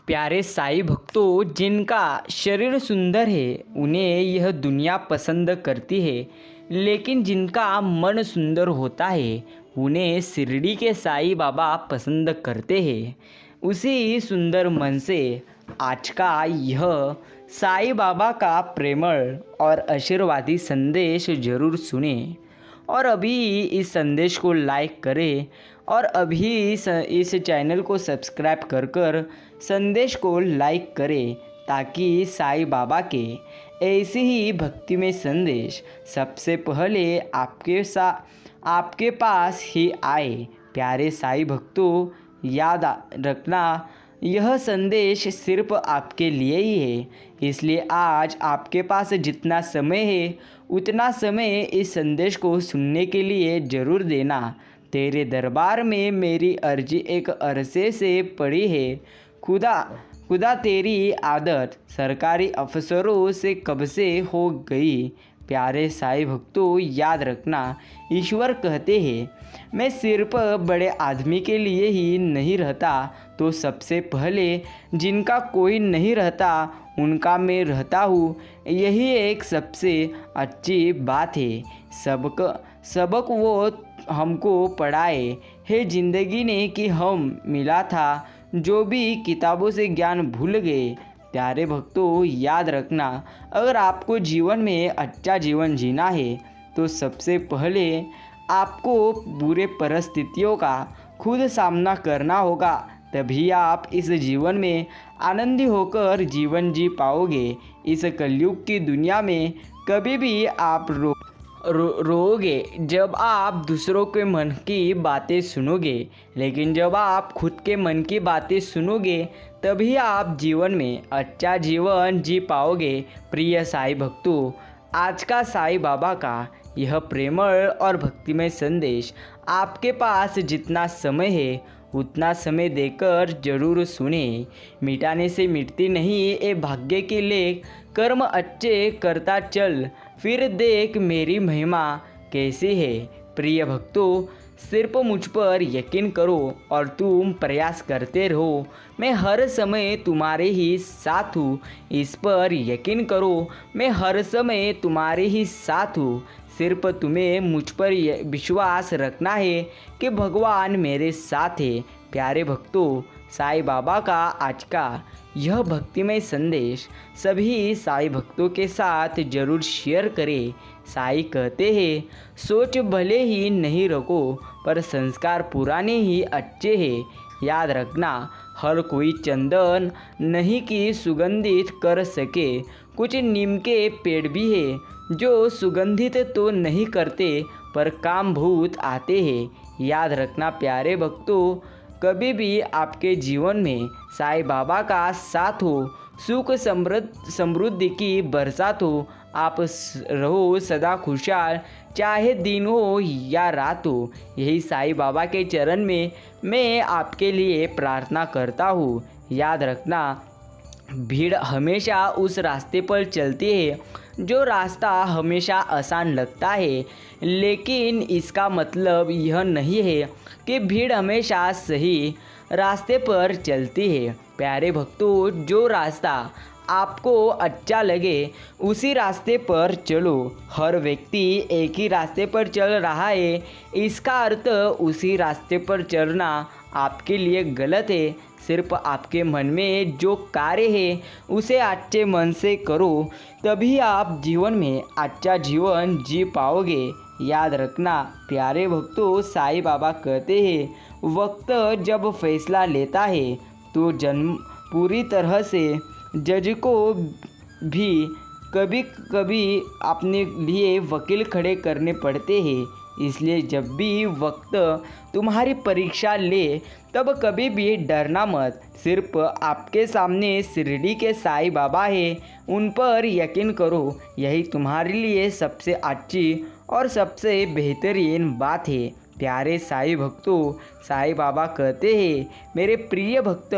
प्यारे साईं भक्तों, जिनका शरीर सुंदर है उन्हें यह दुनिया पसंद करती है, लेकिन जिनका मन सुंदर होता है उन्हें शिरडी के साईं बाबा पसंद करते हैं। उसी सुंदर मन से आज का यह साईं बाबा का प्रेमळ और आशीर्वादी संदेश जरूर सुने और अभी इस संदेश को लाइक करें और अभी इस चैनल को सब्सक्राइब कर संदेश को लाइक करें ताकि साईं बाबा के ऐसे ही भक्तिमय संदेश सबसे पहले आपके पास ही आए। प्यारे साईं भक्तों, याद रखना यह संदेश सिर्फ आपके लिए ही है, इसलिए आज आपके पास जितना समय है उतना समय इस संदेश को सुनने के लिए ज़रूर देना। तेरे दरबार में मेरी अर्जी एक अरसे से पड़ी है। खुदा तेरी आदत सरकारी अफसरों से कब से हो गई। प्यारे साईं भक्तों, याद रखना ईश्वर कहते हैं, मैं सिर्फ बड़े आदमी के लिए ही नहीं रहता, तो सबसे पहले जिनका कोई नहीं रहता उनका मैं रहता हूँ। यही एक सबसे अच्छी बात है। सबक वो हमको पढ़ाए है ज़िंदगी ने कि हम मिला था, जो भी किताबों से ज्ञान भूल गए। प्यारे भक्तों, याद रखना अगर आपको जीवन में अच्छा जीवन जीना है तो सबसे पहले आपको बुरे परिस्थितियों का खुद सामना करना होगा, तभी आप इस जीवन में आनंदी होकर जीवन जी पाओगे। इस कलयुग की दुनिया में कभी भी आप रोओगे जब आप दूसरों के मन की बातें सुनोगे, लेकिन जब आप खुद के मन की बातें सुनोगे तभी आप जीवन में अच्छा जीवन जी पाओगे। प्रिय साईं भक्तों, आज का साईं बाबा का यह प्रेमळ और भक्तिमय संदेश आपके पास जितना समय है उतना समय देकर जरूर सुने। मिटाने से मिटती नहीं ये भाग्य के लेख, कर्म अच्छे करता चल फिर देख मेरी महिमा कैसी है। प्रिय भक्तों, सिर्फ मुझ पर यकीन करो और तुम प्रयास करते रहो, मैं हर समय तुम्हारे ही साथ हूँ। इस पर यकीन करो, मैं हर समय तुम्हारे ही साथ हूँ। सिर्फ तुम्हें मुझ पर विश्वास रखना है कि भगवान मेरे साथ है। प्यारे भक्तों, साईं बाबा का आज का यह भक्तिमय संदेश सभी साईं भक्तों के साथ जरूर शेयर करें। साईं कहते हैं, सोच भले ही नहीं रखो पर संस्कार पुराने ही अच्छे हैं। याद रखना हर कोई चंदन नहीं कि सुगंधित कर सके, कुछ नीम के पेड़ भी है जो सुगंधित तो नहीं करते पर काम भूत आते हैं। याद रखना प्यारे भक्तों, कभी भी आपके जीवन में साईं बाबा का साथ हो, सुख समृद्धि की बरसात हो, आप रहो सदा खुशहाल, चाहे दिन हो या रात हो। यही साईं बाबा के चरण में मैं आपके लिए प्रार्थना करता हूँ। याद रखना भीड़ हमेशा उस रास्ते पर चलती है जो रास्ता हमेशा आसान लगता है, लेकिन इसका मतलब यह नहीं है कि भीड़ हमेशा सही रास्ते पर चलती है। प्यारे भक्तों, जो रास्ता आपको अच्छा लगे उसी रास्ते पर चलो। हर व्यक्ति एक ही रास्ते पर चल रहा है, इसका अर्थ उसी रास्ते पर चलना आपके लिए गलत है। सिर्फ आपके मन में जो कार्य है उसे अच्छे मन से करो, तभी आप जीवन में अच्छा जीवन जी पाओगे। याद रखना प्यारे भक्तों, साईं बाबा कहते हैं, वक्त जब फैसला लेता है तो जन्म पूरी तरह से जज को भी कभी कभी अपने लिए वकील खड़े करने पड़ते हैं। इसलिए जब भी वक्त तुम्हारी परीक्षा ले तब कभी भी डरना मत। सिर्फ आपके सामने शिरडी के साईं बाबा है, उन पर यकीन करो, यही तुम्हारे लिए सबसे अच्छी और सबसे बेहतरीन बात है। प्यारे साईं भक्तों, साईं बाबा कहते हैं, मेरे प्रिय भक्त,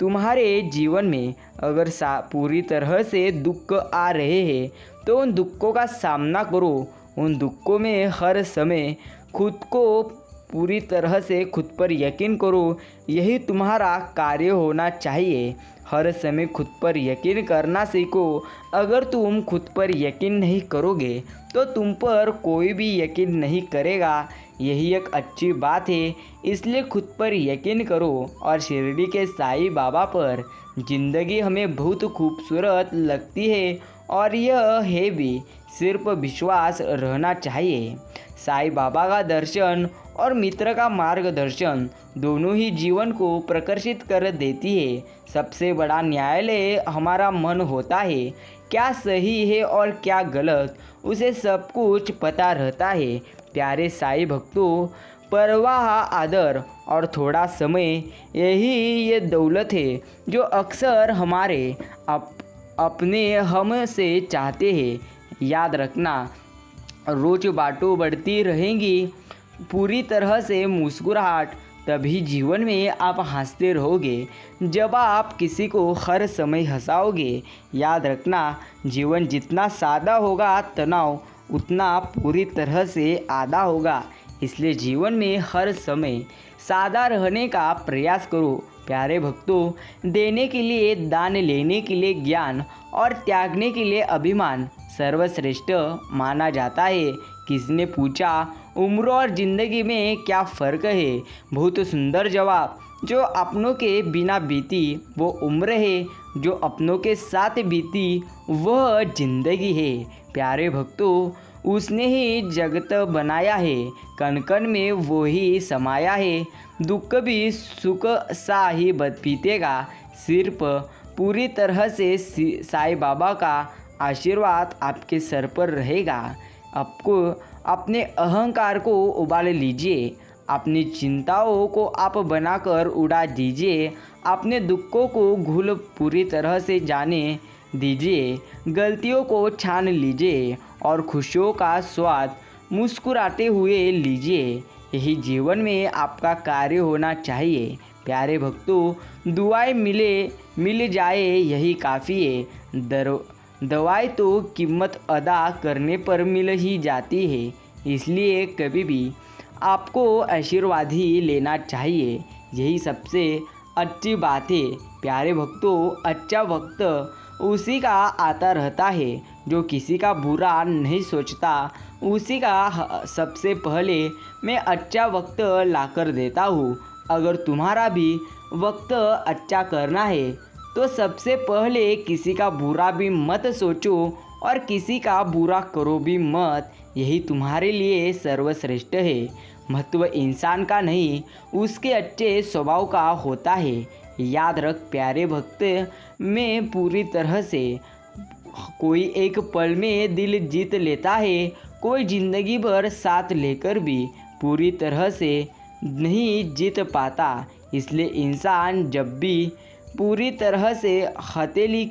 तुम्हारे जीवन में अगर पूरी तरह से दुख आ रहे हैं तो उन दुखों का सामना करो। उन दुखों में हर समय खुद को पूरी तरह से खुद पर यकीन करो, यही तुम्हारा कार्य होना चाहिए। हर समय खुद पर यकीन करना सीखो। अगर तुम खुद पर यकीन नहीं करोगे तो तुम पर कोई भी यकीन नहीं करेगा, यही एक अच्छी बात है। इसलिए खुद पर यकीन करो और शिरडी के साईं बाबा पर। ज़िंदगी हमें बहुत खूबसूरत लगती है और यह है भी, सिर्फ विश्वास रहना चाहिए। साईं बाबा का दर्शन और मित्र का मार्गदर्शन दोनों ही जीवन को प्रकर्षित कर देती है। सबसे बड़ा न्यायालय हमारा मन होता है। क्या सही है और क्या गलत, उसे सब कुछ पता रहता है। प्यारे साईं भक्तों, परवाह, आदर और थोड़ा समय, यही ये दौलत है जो अक्सर हमारे अपने हम से चाहते हैं। याद रखना, रोज बातों बढ़ती रहेंगी, पूरी तरह से मुस्कुराहट, तभी जीवन में आप हंसते रहोगे। जब आप किसी को हर समय हंसाओगे। याद रखना, जीवन जितना सादा होगा, तनाव उतना पूरी तरह से आधा होगा। इसलिए जीवन में हर समय सादा रहने का प्रयास करो। प्यारे भक्तों, देने के लिए दान, लेने के लिए ज्ञान और त्यागने के लिए अभिमान सर्वश्रेष्ठ माना जाता है। किसने पूछा, उम्र और ज़िंदगी में क्या फ़र्क है? बहुत सुंदर जवाब। जो अपनों के बिना बीती वो उम्र है, जो अपनों के साथ बीती वह ज़िंदगी है। प्यारे भक्तों, उसने ही जगत बनाया है, कण कण में वो ही समाया है। दुख भी सुख सा ही बीतेगा। सिर्फ पूरी तरह से साईं बाबा का आशीर्वाद आपके सर पर रहेगा। आपको अपने अहंकार को उबाल लीजिए, अपनी चिंताओं को आप बनाकर उड़ा दीजिए, अपने दुखों को घुल पूरी तरह से जाने दीजिए, गलतियों को छान लीजिए और खुशियों का स्वाद मुस्कुराते हुए लीजिए। यही जीवन में आपका कार्य होना चाहिए। प्यारे भक्तों, दुआएं मिल जाए यही काफ़ी है। दवाई तो कीमत अदा करने पर मिल ही जाती है। इसलिए कभी भी आपको आशीर्वाद ही लेना चाहिए, यही सबसे अच्छी बात है। प्यारे भक्तों, अच्छा वक्त उसी का आता रहता है जो किसी का बुरा नहीं सोचता। उसी का सबसे पहले मैं अच्छा वक्त लाकर देता हूँ। अगर तुम्हारा भी वक्त अच्छा करना है तो सबसे पहले किसी का बुरा भी मत सोचो और किसी का बुरा करो भी मत। यही तुम्हारे लिए सर्वश्रेष्ठ है। महत्व इंसान का नहीं, उसके अच्छे स्वभाव का होता है। याद रख प्यारे भक्त, में पूरी तरह से कोई एक पल में दिल जीत लेता है, कोई ज़िंदगी भर साथ लेकर भी पूरी तरह से नहीं जीत पाता। इसलिए इंसान जब भी पूरी तरह से हथेली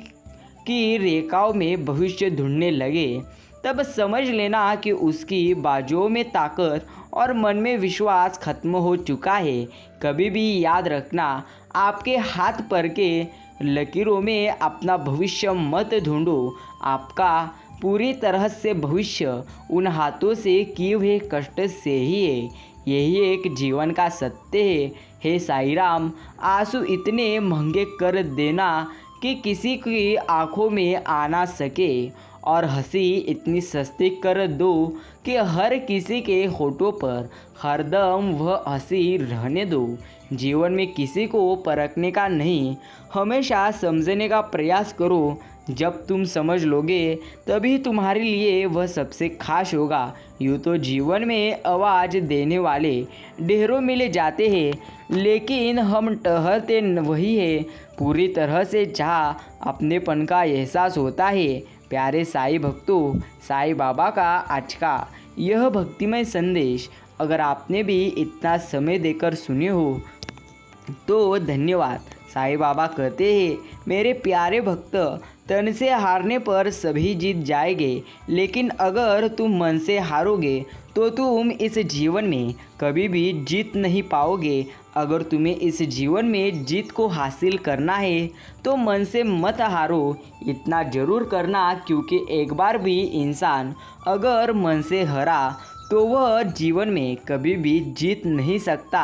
की रेखाओं में भविष्य ढूंढने लगे, तब समझ लेना कि उसकी बाजुओं में ताकत और मन में विश्वास खत्म हो चुका है। कभी भी याद रखना, आपके हाथ पर के लकीरों में अपना भविष्य मत ढूंढो। आपका पूरी तरह से भविष्य उन हाथों से किए हुए कष्ट से ही है। यही एक जीवन का सत्य है। हे साईं राम, आंसू इतने महंगे कर देना कि किसी की आंखों में आ ना सके, और हंसी इतनी सस्ती कर दो कि हर किसी के होठों पर हरदम वह हंसी रहने दो। जीवन में किसी को परखने का नहीं, हमेशा समझने का प्रयास करो। जब तुम समझ लोगे तभी तुम्हारे लिए वह सबसे खास होगा। यूँ तो जीवन में आवाज़ देने वाले ढेरों मिले जाते हैं, लेकिन हम ठहरते वही है पूरी तरह से जहाँ अपनेपन का एहसास होता है। प्यारे साईं भक्तों, साईं बाबा का आज का यह भक्तिमय संदेश अगर आपने भी इतना समय देकर सुने हो तो धन्यवाद। साईं बाबा कहते हैं, मेरे प्यारे भक्त, तन से हारने पर सभी जीत जाएंगे, लेकिन अगर तुम मन से हारोगे तो तुम इस जीवन में कभी भी जीत नहीं पाओगे। अगर तुम्हें इस जीवन में जीत को हासिल करना है तो मन से मत हारो, इतना ज़रूर करना, क्योंकि एक बार भी इंसान अगर मन से हारा तो वह जीवन में कभी भी जीत नहीं सकता।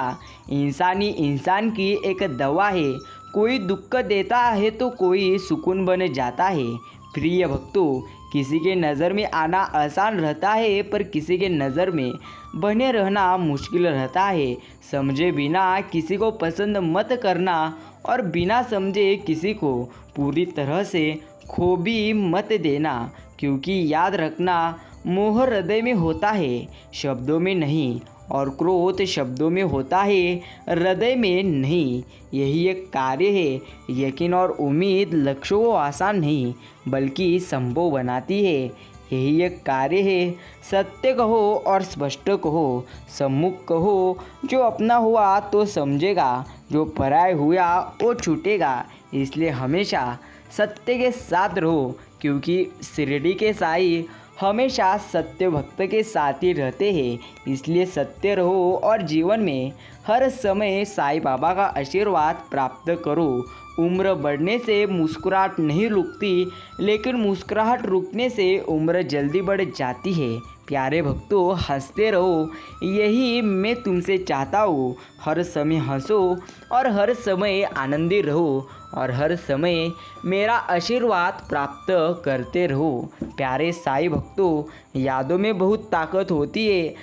इंसान ही इंसान की एक दवा है। कोई दुख देता है तो कोई सुकून बन जाता है। प्रिय भक्तों, किसी के नज़र में आना आसान रहता है पर किसी के नज़र में बने रहना मुश्किल रहता है। समझे बिना किसी को पसंद मत करना और बिना समझे किसी को पूरी तरह से खो भी मत देना, क्योंकि याद रखना, मोह हृदय में होता है, शब्दों में नहीं, और क्रोध शब्दों में होता है, हृदय में नहीं। यही एक कार्य है। यकीन और उम्मीद लक्ष्यों को आसान नहीं बल्कि संभव बनाती है। यही एक कार्य है। सत्य कहो और स्पष्ट कहो, सम्मुख कहो। जो अपना हुआ तो समझेगा, जो पराया हुआ वो छूटेगा। इसलिए हमेशा सत्य के साथ रहो, क्योंकि शिरडी के साईं हमेशा सत्य भक्त के साथ ही रहते हैं। इसलिए सत्य रहो और जीवन में हर समय साईं बाबा का आशीर्वाद प्राप्त करो। उम्र बढ़ने से मुस्कुराहट नहीं रुकती, लेकिन मुस्कुराहट रुकने से उम्र जल्दी बढ़ जाती है। प्यारे भक्तों, हंसते रहो, यही मैं तुमसे चाहता हूँ। हर समय हंसो और हर समय आनंदी रहो और हर समय मेरा आशीर्वाद प्राप्त करते रहो। प्यारे साईं भक्तों, यादों में बहुत ताकत होती है।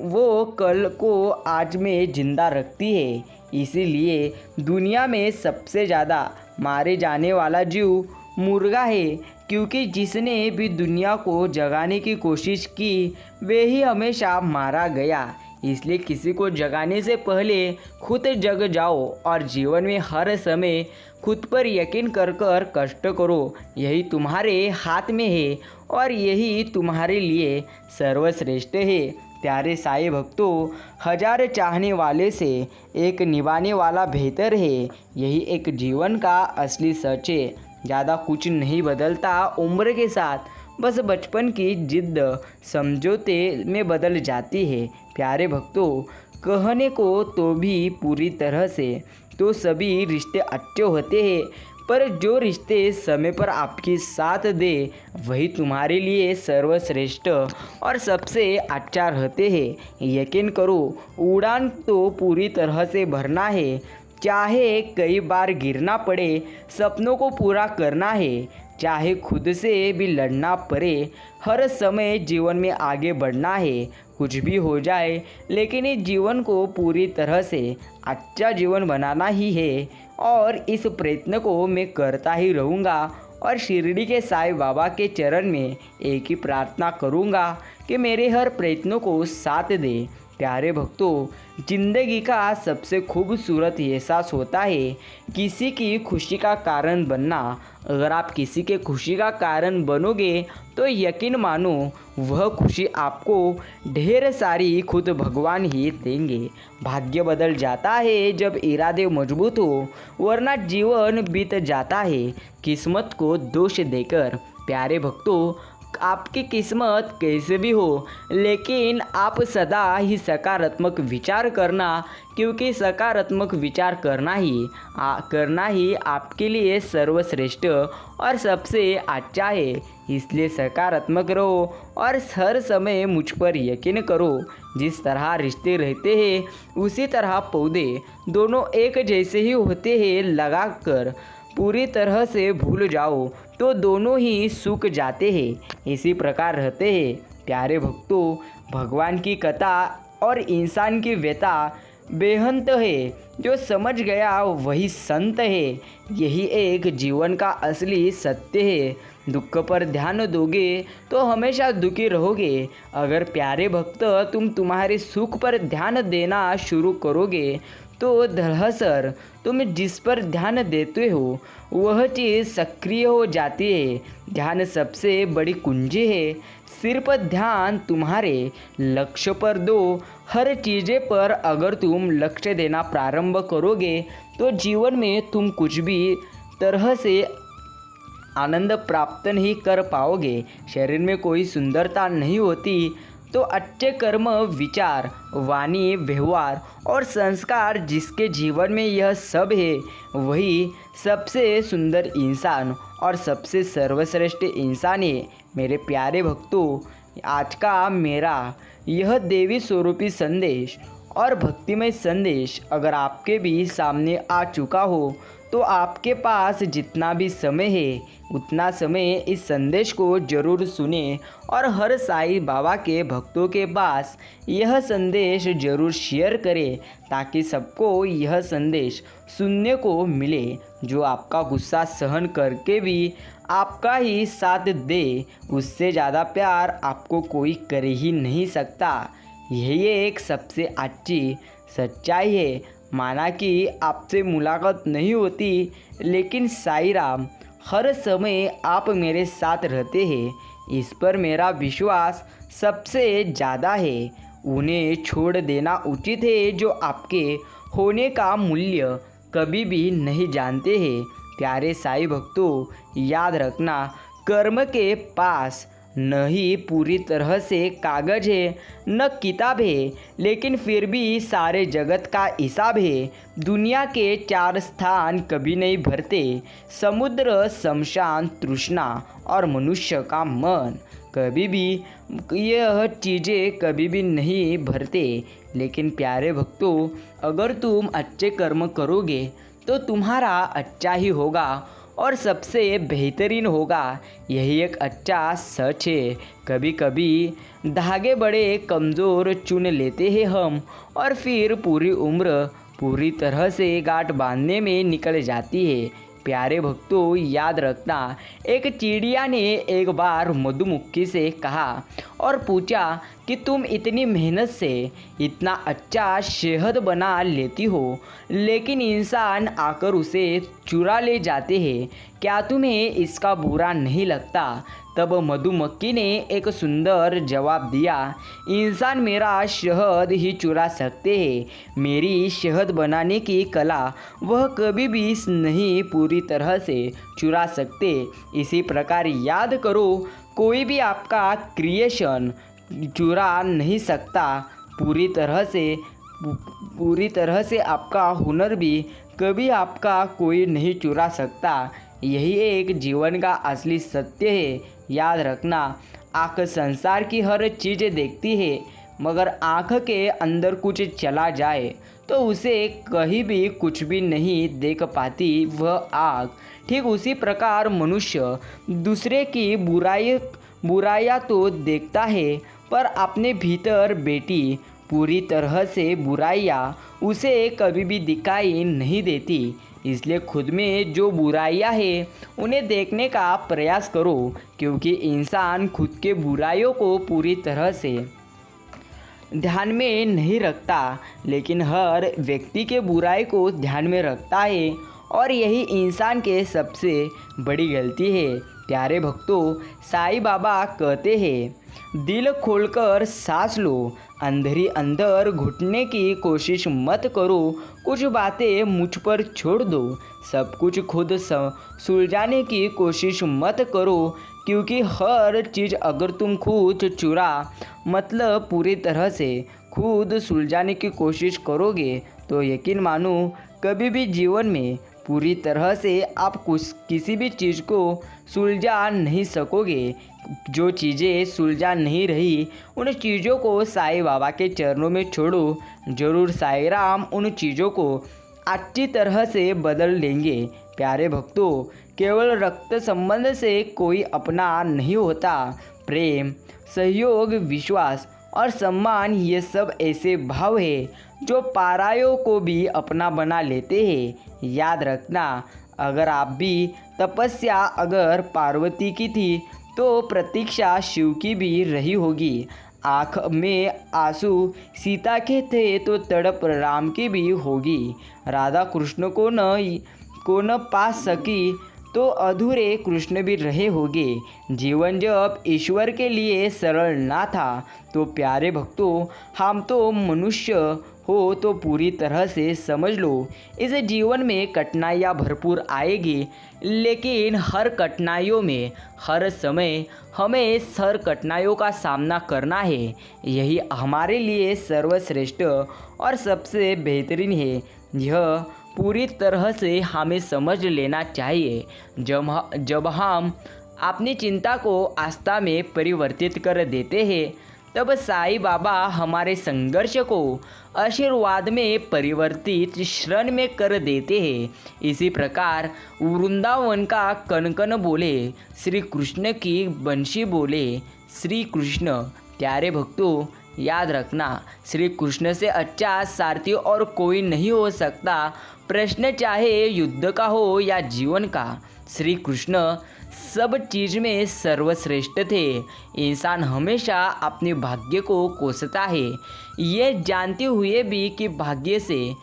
वो कल को आज में जिंदा रखती है। इसीलिए दुनिया में सबसे ज़्यादा मारे जाने वाला जीव मुर्गा है, क्योंकि जिसने भी दुनिया को जगाने की कोशिश की वे ही हमेशा मारा गया। इसलिए किसी को जगाने से पहले खुद जग जाओ और जीवन में हर समय खुद पर यकीन कर कर कष्ट करो। यही तुम्हारे हाथ में है और यही तुम्हारे लिए सर्वश्रेष्ठ है। प्यारे साईं भक्तों, हजार चाहने वाले से एक निभाने वाला बेहतर है। यही एक जीवन का असली सच है। ज़्यादा कुछ नहीं बदलता उम्र के साथ, बस बचपन की जिद्द समझौते में बदल जाती है। प्यारे भक्तों, कहने को तो भी पूरी तरह से तो सभी रिश्ते अच्छे होते हैं, पर जो रिश्ते समय पर आपकी साथ दे वही तुम्हारे लिए सर्वश्रेष्ठ और सबसे अच्छा रहते हैं। यकीन करो, उड़ान तो पूरी तरह से भरना है, चाहे कई बार गिरना पड़े, सपनों को पूरा करना है, चाहे खुद से भी लड़ना पड़े। हर समय जीवन में आगे बढ़ना है। कुछ भी हो जाए, लेकिन इस जीवन को पूरी तरह से अच्छा जीवन बनाना ही है और इस प्रयत्न को मैं करता ही रहूँगा। और शिरडी के साईं बाबा के चरण में एक ही प्रार्थना करूँगा कि मेरे हर प्रयत्नों को साथ दे। प्यारे भक्तों, जिंदगी का सबसे खूबसूरत एहसास होता है किसी की खुशी का कारण बनना। अगर आप किसी के खुशी का कारण बनोगे तो यकीन मानो वह खुशी आपको ढेर सारी खुद भगवान ही देंगे। भाग्य बदल जाता है जब इरादे मजबूत हो, वरना जीवन बीत जाता है किस्मत को दोष देकर। प्यारे भक्तों, आपकी किस्मत कैसे भी हो, लेकिन आप सदा ही सकारात्मक विचार करना, क्योंकि सकारात्मक विचार करना ही आपके लिए सर्वश्रेष्ठ और सबसे अच्छा है। इसलिए सकारात्मक रहो और हर समय मुझ पर यकीन करो। जिस तरह रिश्ते रहते हैं उसी तरह पौधे दोनों एक जैसे ही होते हैं। लगाकर पूरी तरह से भूल जाओ तो दोनों ही सूख जाते हैं। इसी प्रकार रहते हैं। प्यारे भक्तों, भगवान की कथा और इंसान की व्यथा बेअंत है। जो समझ गया वही संत है। यही एक जीवन का असली सत्य है। दुख पर ध्यान दोगे तो हमेशा दुखी रहोगे। अगर प्यारे भक्त तुम्हारे सुख पर ध्यान देना शुरू करोगे तो दरअसल तुम जिस पर ध्यान देते हो वह चीज़ सक्रिय हो जाती है। ध्यान सबसे बड़ी कुंजी है। सिर्फ ध्यान तुम्हारे लक्ष्य पर दो। हर चीज़ें पर अगर तुम लक्ष्य देना प्रारंभ करोगे तो जीवन में तुम कुछ भी तरह से आनंद प्राप्त नहीं कर पाओगे। शरीर में कोई सुंदरता नहीं होती तो अच्छे कर्म, विचार, वाणी, व्यवहार और संस्कार जिसके जीवन में यह सब है वही सबसे सुंदर इंसान और सबसे सर्वश्रेष्ठ इंसान है। मेरे प्यारे भक्तों, आज का मेरा यह देवी स्वरूपी संदेश और भक्तिमय संदेश अगर आपके भी सामने आ चुका हो तो आपके पास जितना भी समय है उतना समय इस संदेश को जरूर सुने और हर साईं बाबा के भक्तों के पास यह संदेश जरूर शेयर करें ताकि सबको यह संदेश सुनने को मिले। जो आपका गुस्सा सहन करके भी आपका ही साथ दे, उससे ज़्यादा प्यार आपको कोई कर ही नहीं सकता। यही एक सबसे अच्छी सच्चाई है। माना कि आपसे मुलाकात नहीं होती, लेकिन साईं राम हर समय आप मेरे साथ रहते हैं, इस पर मेरा विश्वास सबसे ज़्यादा है। उन्हें छोड़ देना उचित है जो आपके होने का मूल्य कभी भी नहीं जानते हैं। प्यारे साईं भक्तों, याद रखना, कर्म के पास न ही पूरी तरह से कागज है न किताब है, लेकिन फिर भी सारे जगत का हिसाब है। दुनिया के 4 स्थान कभी नहीं भरते, समुद्र, शमशान, तृष्णा और मनुष्य का मन। कभी भी यह चीज़ें कभी भी नहीं भरते। लेकिन प्यारे भक्तों, अगर तुम अच्छे कर्म करोगे तो तुम्हारा अच्छा ही होगा और सबसे बेहतरीन होगा। यही एक अच्छा सच है। कभी कभी धागे बड़े कमज़ोर चुन लेते हैं हम, और फिर पूरी उम्र पूरी तरह से गांठ बांधने में निकल जाती है। प्यारे भक्तों, याद रखना, एक चिड़िया ने एक बार मधुमक्खी से कहा और पूछा कि तुम इतनी मेहनत से इतना अच्छा शहद बना लेती हो, लेकिन इंसान आकर उसे चुरा ले जाते हैं, क्या तुम्हें इसका बुरा नहीं लगता? तब मधुमक्खी ने एक सुंदर जवाब दिया, इंसान मेरा शहद ही चुरा सकते हैं, मेरी शहद बनाने की कला वह कभी भी नहीं पूरी तरह से चुरा सकते। इसी प्रकार याद करो, कोई भी आपका क्रिएशन चुरा नहीं सकता। पूरी तरह से आपका हुनर भी कभी आपका कोई नहीं चुरा सकता। यही एक जीवन का असली सत्य है। याद रखना, आँख संसार की हर चीज़ देखती है, मगर आँख के अंदर कुछ चला जाए तो उसे कहीं भी कुछ भी नहीं देख पाती वह आँख। ठीक उसी प्रकार मनुष्य दूसरे की बुराइयाँ तो देखता है, पर अपने भीतर बेटी पूरी तरह से बुराइयाँ उसे कभी भी दिखाई नहीं देती। इसलिए खुद में जो बुराइयां हैं उन्हें देखने का प्रयास करो, क्योंकि इंसान खुद के बुराइयों को पूरी तरह से ध्यान में नहीं रखता, लेकिन हर व्यक्ति के बुराई को ध्यान में रखता है, और यही इंसान के सबसे बड़ी गलती है। प्यारे भक्तों, साईं बाबा कहते हैं, दिल खोलकर सांस लो, अंधेरी अंदर घुटने की कोशिश मत करो, कुछ बातें मुझ पर छोड़ दो, सब कुछ खुद सुलझाने की कोशिश मत करो, क्योंकि हर चीज़ अगर तुम खुद चुरा मतलब पूरी तरह से खुद सुलझाने की कोशिश करोगे तो यकीन मानो कभी भी जीवन में पूरी तरह से आप किसी भी चीज़ को सुलझा नहीं सकोगे। जो चीज़ें सुलझा नहीं रही उन चीज़ों को साईं बाबा के चरणों में छोड़ो, ज़रूर साईं राम उन चीज़ों को अच्छी तरह से बदल देंगे। प्यारे भक्तों, केवल रक्त संबंध से कोई अपना नहीं होता। प्रेम, सहयोग, विश्वास और सम्मान, ये सब ऐसे भाव हैं जो परायों को भी अपना बना लेते हैं। याद रखना, अगर आप भी तपस्या अगर पार्वती की थी तो प्रतीक्षा शिव की भी रही होगी। आँख में आंसू सीता के थे तो तड़प राम की भी होगी। राधा कृष्ण को न पा सकी तो अधूरे कृष्ण भी रहे होंगे। जीवन जब ईश्वर के लिए सरल ना था तो प्यारे भक्तों, हम तो मनुष्य हो तो पूरी तरह से समझ लो, इस जीवन में कठिनाइयाँ भरपूर आएगी, लेकिन हर कठिनाइयों में हर समय हमें हर कठिनाइयों का सामना करना है। यही हमारे लिए सर्वश्रेष्ठ और सबसे बेहतरीन है। यह पूरी तरह से हमें समझ लेना चाहिए। जब हम अपनी चिंता को आस्था में परिवर्तित कर देते हैं तब साईं बाबा हमारे संघर्ष को आशीर्वाद में परिवर्तित क्षण में कर देते हैं। इसी प्रकार वृंदावन का कनकन बोले, श्री कृष्ण की बंशी बोले श्री कृष्ण। प्यारे भक्तों, याद रखना, श्री कृष्ण से अच्छा सारथी और कोई नहीं हो सकता। प्रश्न चाहे युद्ध का हो या जीवन का, श्री कृष्ण सब चीज़ में सर्वश्रेष्ठ थे। इंसान हमेशा अपने भाग्य को कोसता है, ये जानते हुए भी कि भाग्य से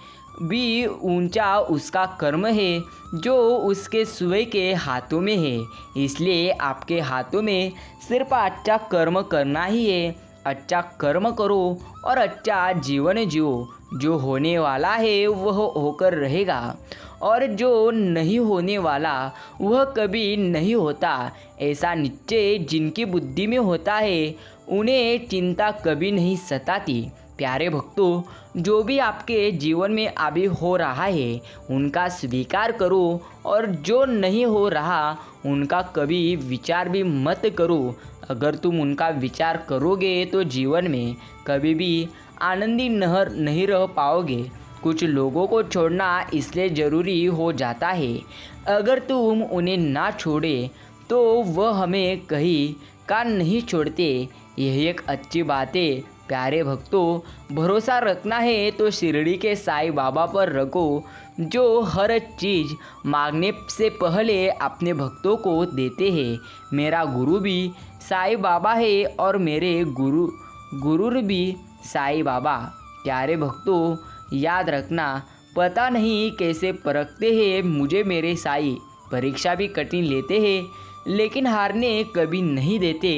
भी ऊंचा उसका कर्म है जो उसके स्वयं के हाथों में है। इसलिए आपके हाथों में सिर्फ अच्छा कर्म करना ही है। अच्छा कर्म करो और अच्छा जीवन जियो। जो होने वाला है वह होकर रहेगा और जो नहीं होने वाला वह कभी नहीं होता। ऐसा निश्चय जिनकी बुद्धि में होता है उन्हें चिंता कभी नहीं सताती। प्यारे भक्तों, जो भी आपके जीवन में अभी हो रहा है उनका स्वीकार करो और जो नहीं हो रहा उनका कभी विचार भी मत करो। अगर तुम उनका विचार करोगे तो जीवन में कभी भी आनंदी नहीं रह पाओगे। कुछ लोगों को छोड़ना इसलिए ज़रूरी हो जाता है, अगर तुम उन्हें ना छोड़े तो वह हमें कहीं का नहीं छोड़ते। यही एक अच्छी बात है। प्यारे भक्तों, भरोसा रखना है तो शिरडी के साईं बाबा पर रखो, जो हर चीज़ मांगने से पहले अपने भक्तों को देते हैं। मेरा गुरु भी साईं बाबा है और मेरे गुरु भी साईं बाबा। प्यारे भक्तों, याद रखना, पता नहीं कैसे परखते हैं मुझे मेरे साईं। परीक्षा भी कठिन लेते हैं लेकिन हारने कभी नहीं देते।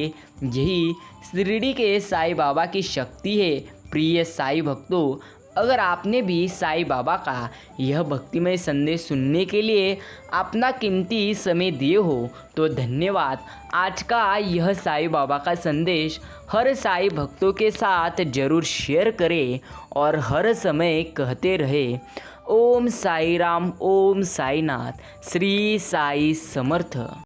यही शिरडी के साईं बाबा की शक्ति है। प्रिय साईं भक्तों, अगर आपने भी साईं बाबा का यह भक्तिमय संदेश सुनने के लिए अपना कीमती समय दिए हो तो धन्यवाद। आज का यह साईं बाबा का संदेश हर साईं भक्तों के साथ जरूर शेयर करें और हर समय कहते रहे, ओम साई राम, ओम साईनाथ, श्री साई समर्थ।